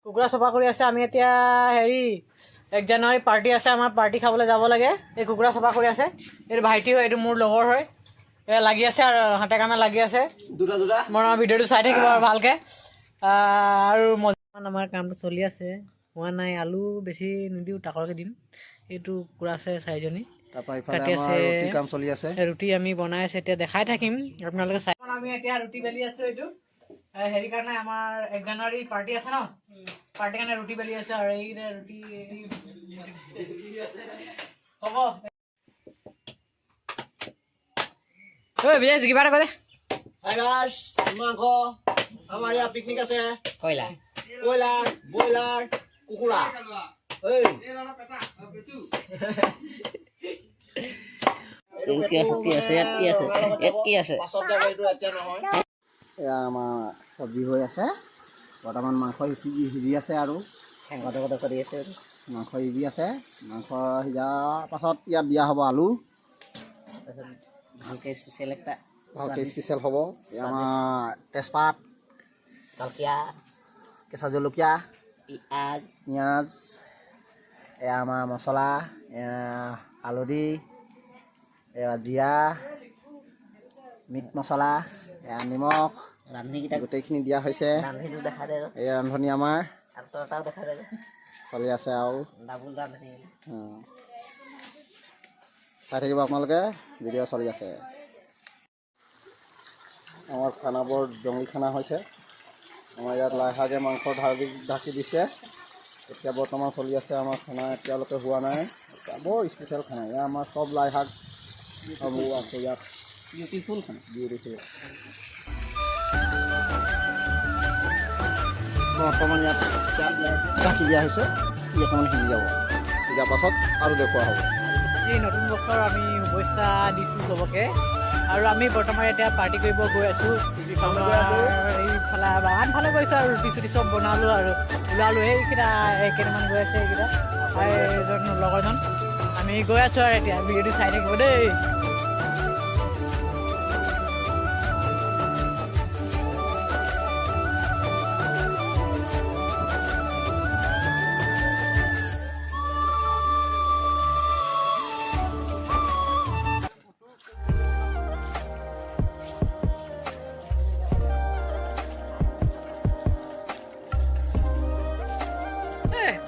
কুকুৰা চফা কৰি আছে। আমি এতিয়া হেৰি 1 জানুৱাৰী পাৰ্টি আছে, আমাৰ পাৰ্টি খাবলৈ যাব লাগে। এই কুকুৰা চফা কৰি আছে। এইটো ভাইটি হয়, এইটো মোৰ লগৰ হয়। এয়া লাগি আছে আৰু হাতে কামে লাগি আছে। মই ভিডিঅ'টো চাই থাকিব আৰু ভালকৈ। আৰু আমাৰ কামটো চলি আছে, হোৱা নাই। আলু বেছি নিদিওঁ, তাকৰকৈ দিম। এইটো কুকুৰা আছে 4জনী, কাটি আছে। ৰুটি আমি বনাই আছে, এতিয়া দেখাই থাকিম আপোনালোকে চাই। আমি এতিয়া ৰুটি বেলি আছো। এইটো হেৰি কাৰণে আমাৰ 1 জানুৱাৰী পাৰ্টি আছে ন, পাৰ্টিৰ কাৰণে ৰুটি বেলি আছে। আৰু এই ৰুটি হ'ব। ঐ বিজয় কিবা এটা কৈ দে। মাংস আমাৰ ইয়াত পিকনিক আছে। কয়লা ব্ৰইলাৰ কুকুৰা। এয়া আমাৰ চব্জি হৈ আছে বৰ্তমান। মাংস সিজি আছে আৰু কৰি আছে। মাংস সিজি আছে। মাংস সিজাৰ পাছত ইয়াত দিয়া হ'ব আলু। ভালকৈ স্পেচিয়েল হ'ব। আমাৰ তেজপাত, কেঁচা জলকীয়া, পিঁয়াজ, এয়া আমাৰ মছলা, হালধি, এয়া জিৰা, মিট মছলা, এয়া নিমখ, গোটেইখিনি দিয়া হৈছে। এই ৰান্ধনি আমাৰ চলি আছে আৰু চাই থাকিব আপোনালোকে, ভিডিঅ' চলি আছে। আমাৰ খানাবোৰ জংলী খানা হৈছে। আমাৰ ইয়াত লাই শাকে মাংস ঢাকি দিছে। এতিয়া বৰ্তমান চলি আছে আমাৰ খানা, এতিয়ালৈকে হোৱা নাই। বৰ স্পেচিয়েল খানা। এয়া আমাৰ চব লাই শাক আছে ইয়াত। বিউটিফুল খানা, বিউটিফুল। বৰ্তমান ইয়াত ঢাকি দিয়া হৈছে। ই অকণমান সিজি যাব, সিজাৰ পাছত আৰু দেখুওৱা হ'ব। এই নতুন বছৰ আমি শুভেচ্ছা দিছোঁ চবকে। আৰু আমি বৰ্তমান এতিয়া পাৰ্টি কৰিব গৈ আছোঁ। এইফালে বাগান ফালে গৈছোঁ আৰু ৰুটি চুটি চব বনালোঁ আৰু ওলালোঁ। সেইকেইটা কেইটামান গৈ আছে, এইকেইটা এইজন লগৰজন। আমি গৈ আছোঁ আৰু এতিয়া ভিডিঅ'টো চাই থাকিব দেই।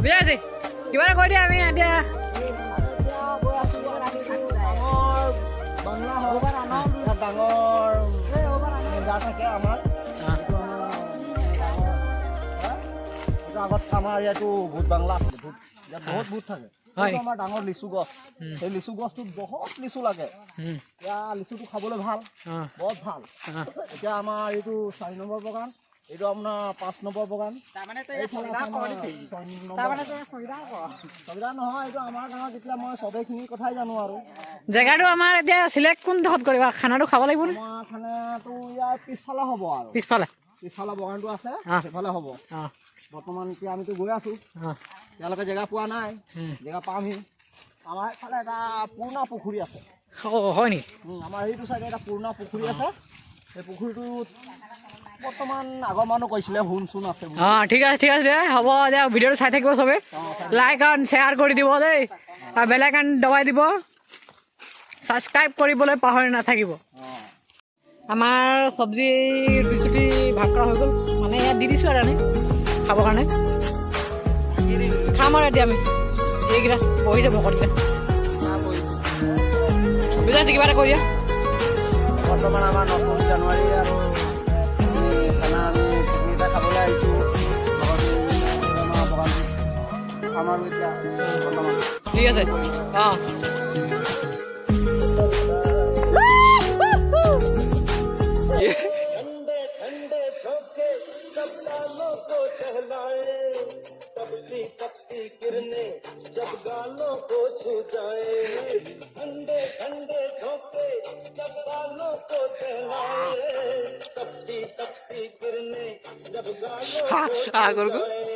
বিজয় কিবা এটা কৈ দিয়া। আমি এতিয়া আগত আমাৰ ইয়াতো ভূত বাংলা আছে। ইয়াত বহুত ভূত থাকে। আমাৰ ডাঙৰ লিচু গছ, সেই লিচু গছটোত বহুত লিচু লাগে। এতিয়া লিচুটো খাবলৈ ভাল, বহুত ভাল। এতিয়া আমাৰ এইটো 4 নম্বৰ বাগান, এইটো আপোনাৰ 5 নম্বৰ বাগান। নহয়, এইটো আমাৰ গাঁৱত যেতিয়া মই চবেইখিনি কথাই জানো আৰু। জেগাটো আমাৰ এতিয়া চিলেক্ট কোন ডোখৰত কৰিবা? খানাটো খাব লাগিব নে? আমাৰ খানাটো ইয়াৰ পিছফালে হ'ব আৰু। পিছফালে বাগানটো আছে, সেইফালে হ'ব। বৰ্তমান এতিয়া আমিতো গৈ আছোঁ, তেওঁলোকে জেগা পোৱা নাই। জেগা পামহি। আমাৰ এইফালে এটা পুৰণা পুখুৰী আছে। হয় নেকি? আমাৰ সেইটো চাইডে এটা পুৰণা পুখুৰী আছে। সেই পুখুৰীটোত বৰ্তমান আগৰ মানুহ কৈছিলে সোণ চোন আছে। ঠিক আছে দে, হ'ব দে। ভিডিঅ'টো চাই থাকিব চবে। লাইক আৰু শ্বেয়াৰ কৰি দিব দেই, আৰু বেল আইকন দবাই দিব। ছাবস্ক্ৰাইব কৰিবলৈ পাহৰি নাথাকিব। আমাৰ চব্জি ৰুটি চুটি ভাগ কৰা হৈ গ'ল, মানে ইয়াত দি দিছোঁ আৰু আমি খাবৰ কাৰণে। খাম আৰু এতিয়া আমি এইকেইটা বহিছে ভকতকেইটা। বুজা কিবা এটা কৈ দিয়া। বৰ্তমান আমাৰ 9 জানুৱাৰী আৰু খানা আমি পিকনিক এটা খাবলৈ আহিছোঁ। আমাৰ বগান খাম আৰু এতিয়া বৰ্তমান। ঠিক আছে। जब गालों को छू जाए, ठंडे ठंडे झोंके जब गालों को सहलाए, तपती तपती किरणें जब गालों को छू जाए।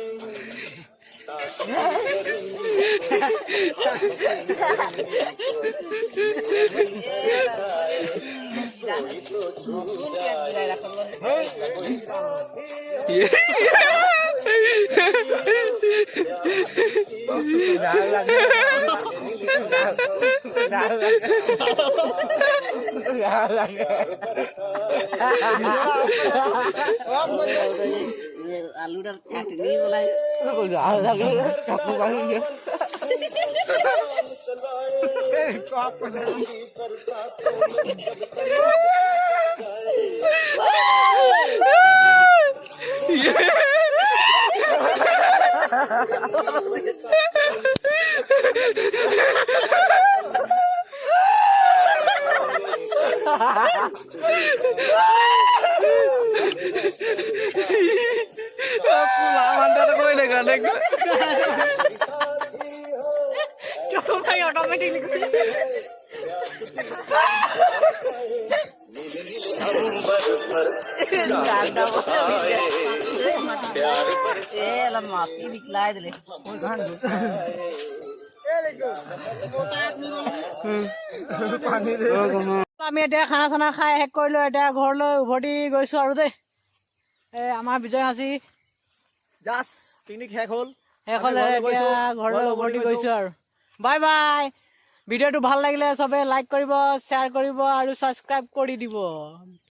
আলুটার কাটনি বলাই মাটি নিকলাই দিলে আমি এতিয়া খানা চানা খাই শেষ কৰিলো এতিয়া ঘৰলৈ উভতি গৈছো আৰু দেই আমাৰ বিজয় হাঁচি জাষ্ট পিকনিক শেষ হ'ল এতিয়া ঘৰলৈ উভতি গৈছো আৰু বাই বাই ভিডিঅ'টো ভাল লাগিলে চবে লাইক কৰিব শ্বেয়াৰ কৰিব আৰু ছাবস্ক্ৰাইব কৰি দিব